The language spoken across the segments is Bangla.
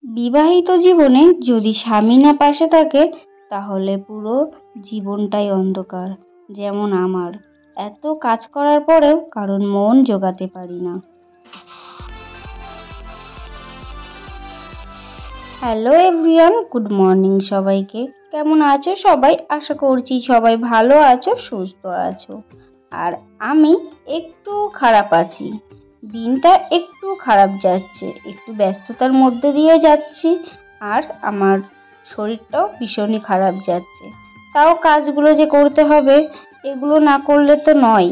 বিবাহিত জীবনে যদি স্বামী না পাশে থাকে তাহলে পুরো জীবনটাই অন্ধকার। যেমন আমার, এত কাজ করার পরেও কারণ মন জোগাতে পারি না। হ্যালো এভরিওয়ান, গুড মর্নিং সবাইকে। কেমন আছো সবাই? আশা করছি সবাই ভালো আছো, সুস্থ আছো। আর আমি একটু খারাপ আছি। দিনটা একটু খারাপ যাচ্ছে, একটু ব্যস্ততার মধ্যে দিয়ে যাচ্ছি। আর আমার শরীরটাও ভীষণই খারাপ যাচ্ছে। তাও কাজগুলো যে করতে হবে, এগুলো না করলে তো নয়।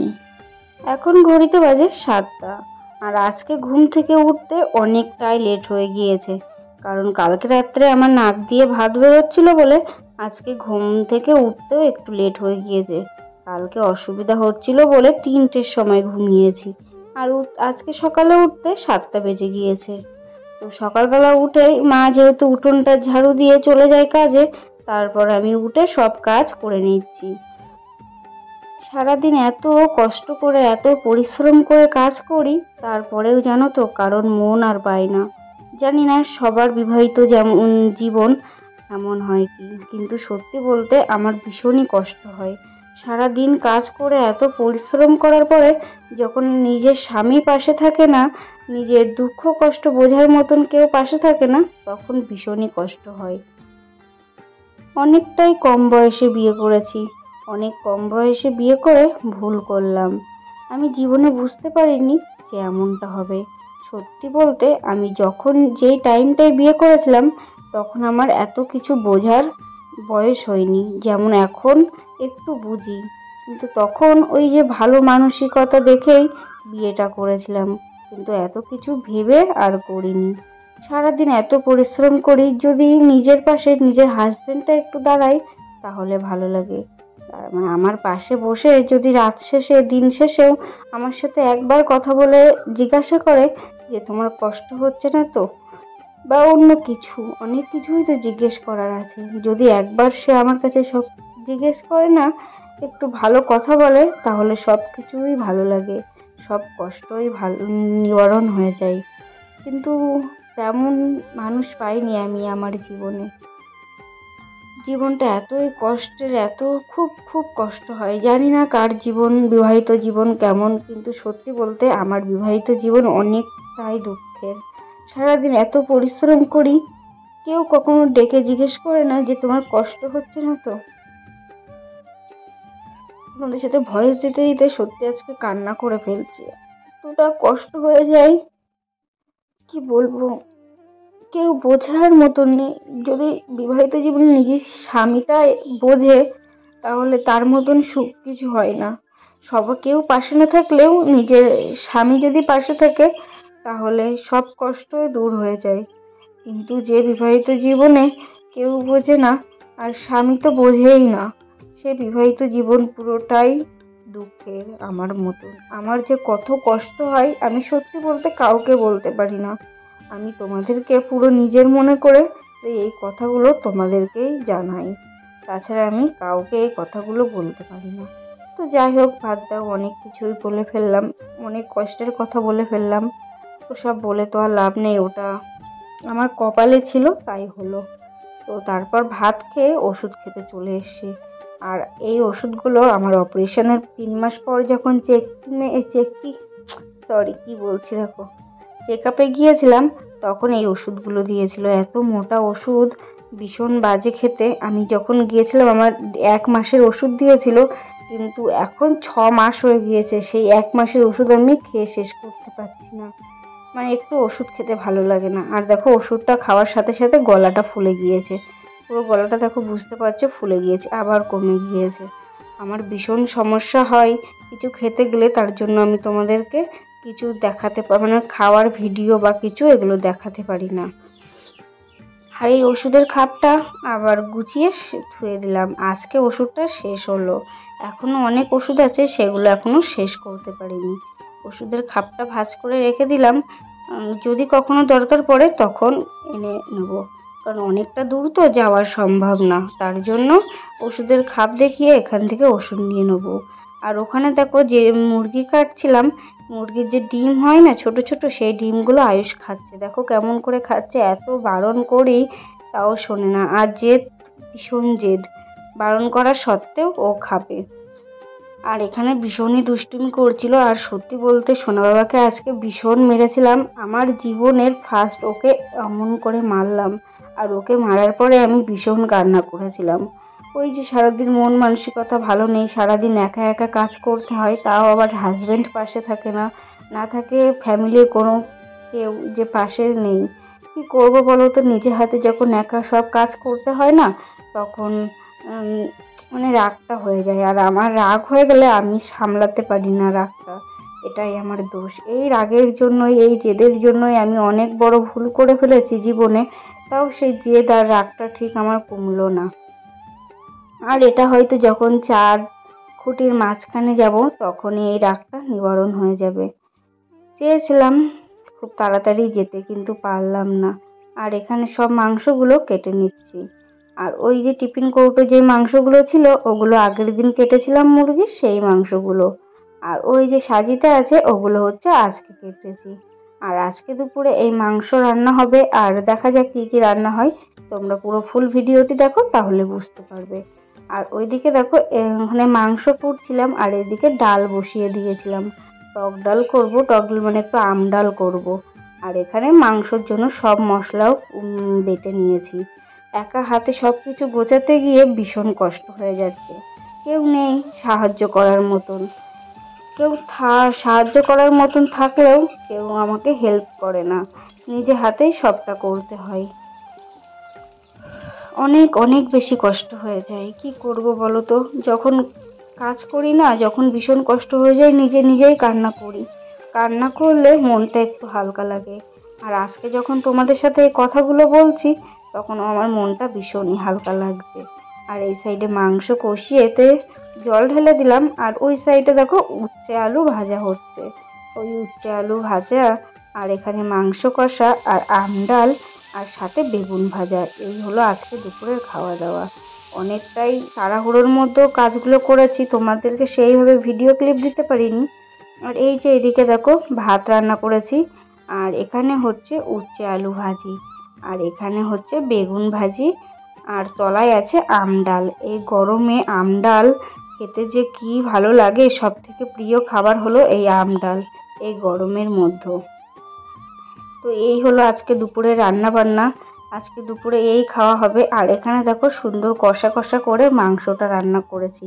এখন ঘড়িতে বাজে 7টা। আর আজকে ঘুম থেকে উঠতে অনেকটাই লেট হয়ে গিয়েছে, কারণ কালকে রাত্রে আমার নাক দিয়ে ভাত বেরোচ্ছিল বলে আজকে ঘুম থেকে উঠতেও একটু লেট হয়ে গিয়েছে। কালকে অসুবিধা হচ্ছিল বলে 3টের সময় ঘুমিয়েছি। আর আজকে সকালে উঠতে 7টা বেজে গিয়েছে। তো সকালবেলা উঠে মা যেহেতু উঠোনটা ঝাড়ু দিয়ে চলে যায় কাজে, তারপর আমি উঠে সব কাজ করে নিচ্ছি। সারাদিন এত কষ্ট করে এত পরিশ্রম করে কাজ করি, তারপরেও জানো তো কারণ মন আর পায় না। জানি না সবার বিবাহিত যেমন জীবন এমন হয় কি, কিন্তু সত্যি বলতে আমার ভীষণই কষ্ট হয়। সারাদিন কাজ করে এত পরিশ্রম করার পরে যখন নিজের স্বামী পাশে থাকে না, নিজের দুঃখ কষ্ট বোঝার মতন কেউ পাশে থাকে না, তখন ভীষণই কষ্ট হয়। অনেকটাই কম বয়সে বিয়ে করেছি। অনেক কম বয়সে বিয়ে করে ভুল করলাম। আমি জীবনে বুঝতে পারিনি যে এমনটা হবে। সত্যি বলতে আমি যখন যেই টাইমটায় বিয়ে করেছিলাম, তখন আমার এত কিছু বোঝার বয়স হয়নি। যেমন এখন একটু বুঝি, কিন্তু তখন ওই যে ভালো মানসিকতা দেখেই বিয়েটা করেছিলাম, কিন্তু এত কিছু ভেবে আর করিনি। সারাদিন এত পরিশ্রম করি, যদি নিজের পাশে নিজের হাজবেন্ডটা একটু দাঁড়ায় তাহলে ভালো লাগে। মানে আমার পাশে বসে যদি রাত শেষে দিন শেষেও আমার সাথে একবার কথা বলে জিজ্ঞাসা করে যে তোমার কষ্ট হচ্ছে না তো, বা অন্য কিছু, অনেক কিছুই তো জিজ্ঞেস করার আছে। যদি একবার সে আমার কাছে সব জিজ্ঞেস করে না, একটু ভালো কথা বলে, তাহলে সব কিছুই ভালো লাগে, সব কষ্টই ভালো নিবারণ হয়ে যায়। কিন্তু তেমন মানুষ পাইনি আমি আমার জীবনে। জীবনটা এতই কষ্টের, এত খুব খুব কষ্ট হয়। জানি না কার জীবন, বিবাহিত জীবন কেমন, কিন্তু সত্যি বলতে আমার বিবাহিত জীবন অনেকটাই দুঃখের। সারাদিন এত পরিশ্রম করি, কেউ কখনো ডেকে জিজ্ঞেস করে না যে তোমার কষ্ট হচ্ছে না তো। তোমাদের সাথে ভয়েস দিতে দিতে সত্যি আজকে কান্না করে ফেলছি, এতটা কষ্ট হয়ে যায় কি বলবো। কেউ বোঝার মতন নেই। যদি বিবাহিত জীবনে নিজের স্বামীটা বোঝে, তাহলে তার মতন সুখ কিছু হয় না। কেউ পাশে না থাকলেও নিজের স্বামী যদি পাশে থাকে, তাহলে সব কষ্ট দূর হয়ে যায়। কিন্তু যে বিবাহিত জীবনে কেউ বোঝে না, আর স্বামী তো বোঝেই না, সে বিবাহিত জীবন পুরোটাই দুঃখের। আমার মতন আমার যে কত কষ্ট হয়, আমি সত্যি বলতে কাউকে বলতে পারি না। আমি তোমাদেরকে পুরো নিজের মনে করে এই কথাগুলো তোমাদেরকেই জানাই। তাছাড়া আমি কাউকে এই কথাগুলো বলতে পারি না। তো যাই হোক, বাদ দাও, অনেক কিছুই বলে ফেললাম, অনেক কষ্টের কথা বলে ফেললাম। ওসব বলে তো আর লাভ নেই, ওটা আমার কপালে ছিল তাই হলো। তো তারপর ভাত খেয়ে ওষুধ খেতে চলে এসেছি। আর এই ওষুধগুলো আমার অপারেশনের 3 মাস পর যখন চেক আপে গিয়েছিলাম, তখন এই ওষুধগুলো দিয়েছিল। এত মোটা ওষুধ, ভীষণ বাজে খেতে। আমি যখন গিয়েছিলাম আমার 1 মাসের ওষুধ দিয়েছিল, কিন্তু এখন 6 মাস হয়ে গিয়েছে, সেই 1 মাসের ওষুধ আমি খেয়ে শেষ করতে পারছি না। মানে একটু ওষুধ খেতে ভালো লাগে না। আর দেখো ওষুধটা খাওয়ার সাথে সাথে গলাটা ফুলে গিয়েছে, পুরো গলাটা দেখো, বুঝতে পারছো, ফুলে গিয়েছে, আবার কমে গিয়েছে। আমার ভীষণ সমস্যা হয় কিছু খেতে গেলে, তার জন্য আমি তোমাদেরকে কিছু দেখাতে মানে খাওয়ার ভিডিও বা কিছু এগুলো দেখাতে পারি না। আর এই ওষুধের খাপটা আবার গুছিয়ে ধুয়ে দিলাম। আজকে ওষুধটা শেষ হলো, এখনো অনেক ওষুধ আছে, সেগুলো এখনো শেষ করতে পারিনি। ওষুধের খাপটা ভাঁজ করে রেখে দিলাম, যদি কখনো দরকার পড়ে তখন এনে নেব, কারণ অনেকটা দূর তো যাওয়া সম্ভব না। তার জন্য ওষুধের খাপ দেখিয়ে এখান থেকে ওষুধ নিয়ে নেব। আর ওখানে দেখো যে মুরগি কাটছিলাম, মুরগির যে ডিম হয় না ছোট ছোট, সেই ডিমগুলো আয়ুষ খাচ্ছে। দেখো কেমন করে খাচ্ছে, এত বারণ করি তাও শোনে না। আর জেদ, ভীষণ জেদ, বারণ করা সত্ত্বেও ও খাবে। আর এখানে ভীষণই দুষ্টুমি করছিল। আর সত্যি বলতে সোনা বাবাকে আজকে ভীষণ মেরেছিলাম, আমার জীবনের ফার্স্ট ওকে এমন করে মারলাম। আর ওকে মারার পরে আমি ভীষণ কান্না করেছিলাম। ওই যে সারাদিন মন মানসিকতা ভালো নেই, সারাদিন একা একা কাজ করতে হয়, তাও আবার হাজবেন্ড পাশে থাকে না, না থাকে ফ্যামিলির কোনো কেউ যে পাশে নেই। কি করবো বলো তো, নিজে হাতে যখন একা সব কাজ করতে হয় না, তখন মানে রাগটা হয়ে যায়। আর আমার রাগ হয়ে গেলে আমি সামলাতে পারি না রাগটা, এটাই আমার দোষ। এই রাগের জন্যই, এই জেদের জন্যই আমি অনেক বড় ভুল করে ফেলেছি জীবনে। তাও সেই জেদ আর রাগটা ঠিক আমার কমলো না। আর এটা হয়তো যখন 4 খুঁটির মাঝখানে যাব তখনই এই রাগটা নিবারণ হয়ে যাবে। চেয়েছিলাম খুব তাড়াতাড়ি যেতে, কিন্তু পারলাম না। আর এখানে সব মাংসগুলো কেটে নিচ্ছি। আর ওই যে টিফিন কৌটো যে মাংসগুলো ছিল, ওগুলো আগের দিন কেটেছিলাম মুরগির, সেই মাংসগুলো। আর ওই যে সাজিতে আছে, ওগুলো হচ্ছে আজকে কেটেছি। আর আজকে দুপুরে এই মাংস রান্না হবে। আর দেখা যাক কি কি রান্না হয়, তোমরা পুরো ফুল ভিডিওটি দেখো, তাহলে বুঝতে পারবে। আর ওইদিকে দেখো এখানে মাংস কুটছিলাম, আর এদিকে ডাল বসিয়ে দিয়েছিলাম। টক ডাল করবো, টক ডাল মানে একটু আম ডাল করবো। আর এখানে মাংসর জন্য সব মশলাও বেটে নিয়েছি। একা হাতে সব কিছু গোছাতে গিয়ে ভীষণ কষ্ট হয়ে যাচ্ছে, কেউ নেই সাহায্য করার মতন। কেউ সাহায্য করার মতন থাকলেও কেউ আমাকে হেল্প করে না, নিজে হাতেই সবটা করতে হয়। অনেক অনেক বেশি কষ্ট হয়ে যায়। কি করব বলো তো, যখন কাজ করি না, যখন ভীষণ কষ্ট হয়ে যায়, নিজে নিজেই কান্না করি। কান্না করলে মনটা একটু হালকা লাগে। আর আজকে যখন তোমাদের সাথে এই কথাগুলো বলছি, তখন আমার মনটা ভীষণই হালকা লাগছে। আর এই সাইডে মাংস কষিয়েতে জল ঢেলে দিলাম। আর ওই সাইডে দেখো উচ্ছে আলু ভাজা হচ্ছে। ওই উচ্ছে আলু ভাজা, আর এখানে মাংস কষা, আর আম ডাল, আর সাথে বেগুন ভাজা, এই হলো আজকে দুপুরের খাওয়া দাওয়া। অনেকটাই তাড়াহুড়োর মধ্যেও কাজগুলো করেছি, তোমাদেরকে সেইভাবে ভিডিও ক্লিপ দিতে পারিনি। আর এই যে এদিকে দেখো ভাত রান্না করেছি। আর এখানে হচ্ছে উচ্ছে আলু ভাজি, আর এখানে হচ্ছে বেগুন ভাজি, আর তলায় আছে আম ডাল। এই গরমে আম ডাল খেতে যে কি ভালো লাগে, সব থেকে প্রিয় খাবার হলো এই আম ডাল এই গরমের মধ্যে। তো এই হলো আজকে দুপুরে রান্না বান্না, আজকে দুপুরে এই খাওয়া হবে। আর এখানে দেখো সুন্দর কষা কষা করে মাংসটা রান্না করেছি।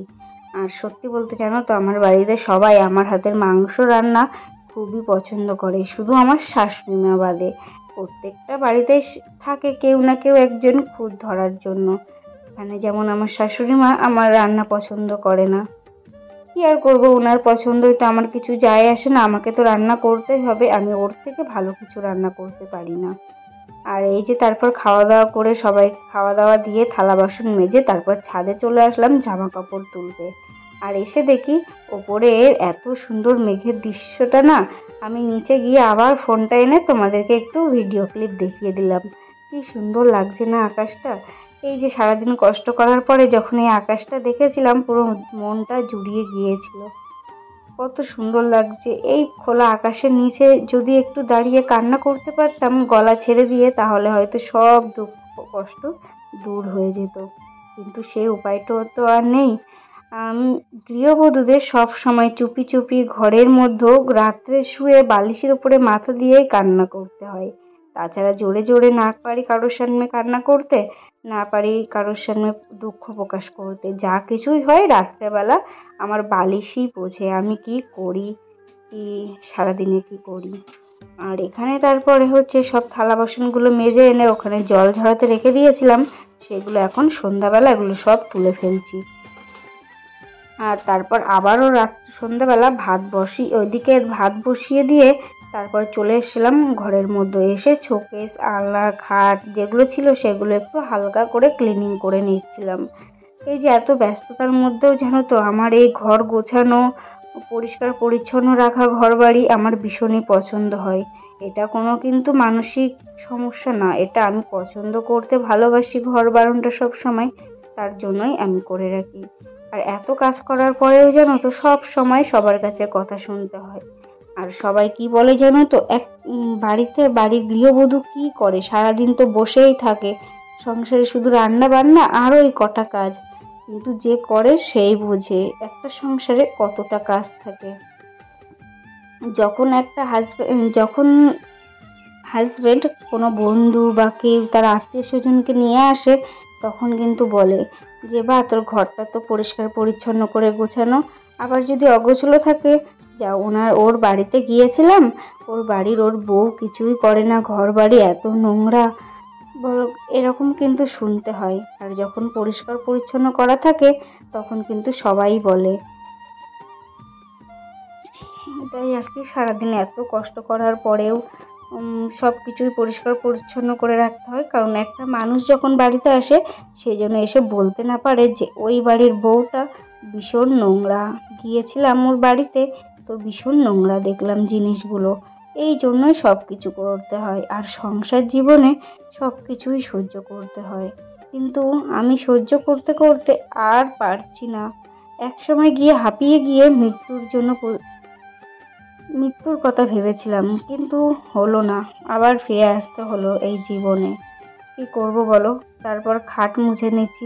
আর সত্যি বলতে জানো তো, আমার বাড়িতে সবাই আমার হাতের মাংস রান্না খুবই পছন্দ করে, শুধু আমার শাশুড়ি মা বাদে। প্রত্যেকটা বাড়িতে থাকে কেউ না কেউ একজন খুঁত ধরার জন্য। এখানে যেমন আমার শাশুড়ি মা আমার রান্না পছন্দ করে না, কি আর করবো, ওনার পছন্দই তো আমার কিছু যায় আসে না, আমাকে তো রান্না করতেই হবে, আমি ওর থেকে ভালো কিছু রান্না করতে পারি না। আর এই যে তারপর খাওয়া দাওয়া করে সবাই খাওয়া দাওয়া দিয়ে থালা বাসন মেজে তারপর ছাদে চলে আসলাম জামা কাপড় তুলতে। আর এসে দেখি ওপরে এত সুন্দর মেঘের দৃশ্যটা না, আমি নিচে গিয়ে আবার ফোনটা এনে তোমাদেরকে একটু ভিডিও ক্লিপ দেখিয়ে দিলাম। কি সুন্দর লাগছে না আকাশটা। এই যে সারাদিন কষ্ট করার পরে যখন এই আকাশটা দেখেছিলাম, পুরো মনটা জুড়িয়ে গিয়েছিল। কত সুন্দর লাগছে। এই খোলা আকাশের নিচে যদি একটু দাঁড়িয়ে কান্না করতে পারতাম গলা ছেড়ে দিয়ে, তাহলে হয়তো সব দুঃখ কষ্ট দূর হয়ে যেত, কিন্তু সেই উপায়টা তো আর নেই। গৃহবধূদের সব সময় চুপি চুপি ঘরের মধ্যে রাত্রে শুয়ে বালিশের উপরে মাথা দিয়েই কান্না করতে হয়। তাছাড়া জোরে জোরে না পারি কারোর সামনে কান্না করতে, না পারি কারোর সামনে দুঃখ প্রকাশ করতে। যা কিছুই হয় রাত্রেবেলা আমার বালিশই বোঝে আমি কি করি, কি সারাদিনে কি করি। আর এখানে তারপরে হচ্ছে সব থালা বাসনগুলো মেজে এনে ওখানে জল ঝরাতে রেখে দিয়েছিলাম, সেগুলো এখন সন্ধ্যাবেলা এগুলো সব তুলে ফেলছি। আর তারপর আবারও সন্ধ্যাবেলা ওইদিকে ভাত বসিয়ে দিয়ে তারপর চলে এসেছিলাম ঘরের মধ্যে। এসে শোকেস আলনা খাট যেগুলো ছিল সেগুলো একটু হালকা করে ক্লিনিং করে নিচ্ছিলাম। এই যে এত ব্যস্ততার মধ্যেও জানো তো, আমার এই ঘর গোছানো, পরিষ্কার পরিচ্ছন্ন রাখা ঘর বাড়ি আমার ভীষণই পছন্দ হয়। এটা কোনো কিন্তু মানসিক সমস্যা না, এটা আমি পছন্দ করতে ভালোবাসি ঘর বাড়নটা সব সময়, তার জন্যই আমি করে রাখি। আর এত কাজ করার পরেও জানো তো সব সময় সবার কাছে কথা শুনতে হয়। আর সবাই কি বলে জানো তো, বাড়িতে বাড়ির গৃহবধূ কি করে, সারাদিন তো বসেই থাকে, সংসারে শুধু রান্না বান্না আর ওই কটা কাজ। কিন্তু যে করে সেই বোঝে একটা সংসারে কতটা কাজ থাকে। যখন হাজবেন্ড কোনো বন্ধু বা কেউ তার আত্মীয় স্বজনকে নিয়ে আসে, তখন কিন্তু বলে যে বা তোর ঘরটা তো পরিষ্কার পরিচ্ছন্ন করে গোছানো। আবার যদি অগোছালো থাকে, যা ওর বাড়িতে গিয়েছিলাম, ওর বাড়ির ওর বউ কিছুই করে না, ঘর বাড়ি এত নোংরা, এরকম কিন্তু শুনতে হয়। আর যখন পরিষ্কার পরিচ্ছন্ন করা থাকে, তখন কিন্তু সবাই বলে। তাই আর কি, সারাদিন এত কষ্ট করার পরেও সব কিছুই পরিষ্কার পরিচ্ছন্ন করে রাখতে হয়, কারণ একটা মানুষ যখন বাড়িতে আসে, সে যেন এসে বলতে না পারে যে ওই বাড়ির বউটা ভীষণ নোংরা। গিয়েছিলাম ওর বাড়িতে, তো ভীষণ নোংরা দেখলাম জিনিসগুলো। এই জন্যই সব কিছু করতে হয়, আর সংসার জীবনে সব কিছুই সহ্য করতে হয়। কিন্তু আমি সহ্য করতে করতে আর পারছি না। একসময় গিয়ে হাঁপিয়ে গিয়ে মৃত্যুর কথা ভেবেছিলাম, কিন্তু হলো না। আবার ফিরে আসতে হলো এই জীবনে। কি করব বলো? তারপর খাট মুছে নিচ্ছি,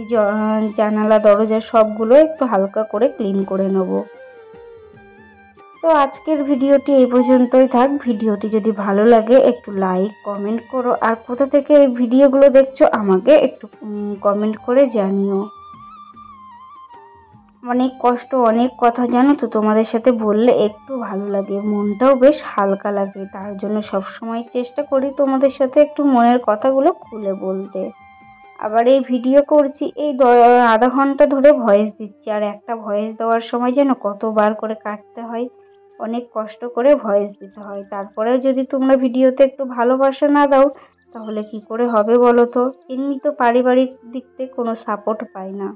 জানালা দরজা সবগুলো একটু হালকা করে ক্লিন করে নেব। তো আজকের ভিডিওটি এই পর্যন্তই থাক। ভিডিওটি যদি ভালো লাগে একটু লাইক কমেন্ট করো, আর কোথা থেকে এই ভিডিওগুলো দেখছো আমাকে একটু কমেন্ট করে জানিও। অনেক কষ্ট, অনেক কথা জানো তো, তোমাদের সাথে বললে একটু ভালো লাগে, মনটাও বেশ হালকা লাগে। তার জন্য সবসময় চেষ্টা করি তোমাদের সাথে একটু মনের কথাগুলো খুলে বলতে। আবার এই ভিডিও করছি, এই আধা ঘন্টা ধরে ভয়েস দিচ্ছি, আর একটা ভয়েস দেওয়ার সময় যেন কতবার করে কাটতে হয়, অনেক কষ্ট করে ভয়েস দিতে হয়। তারপরেও যদি তোমরা ভিডিওতে একটু ভালোবাসা না দাও, তাহলে কি করে হবে বলো তো? এমনি তো পারিবারিক দিক থেকে কোনো সাপোর্ট পাই না।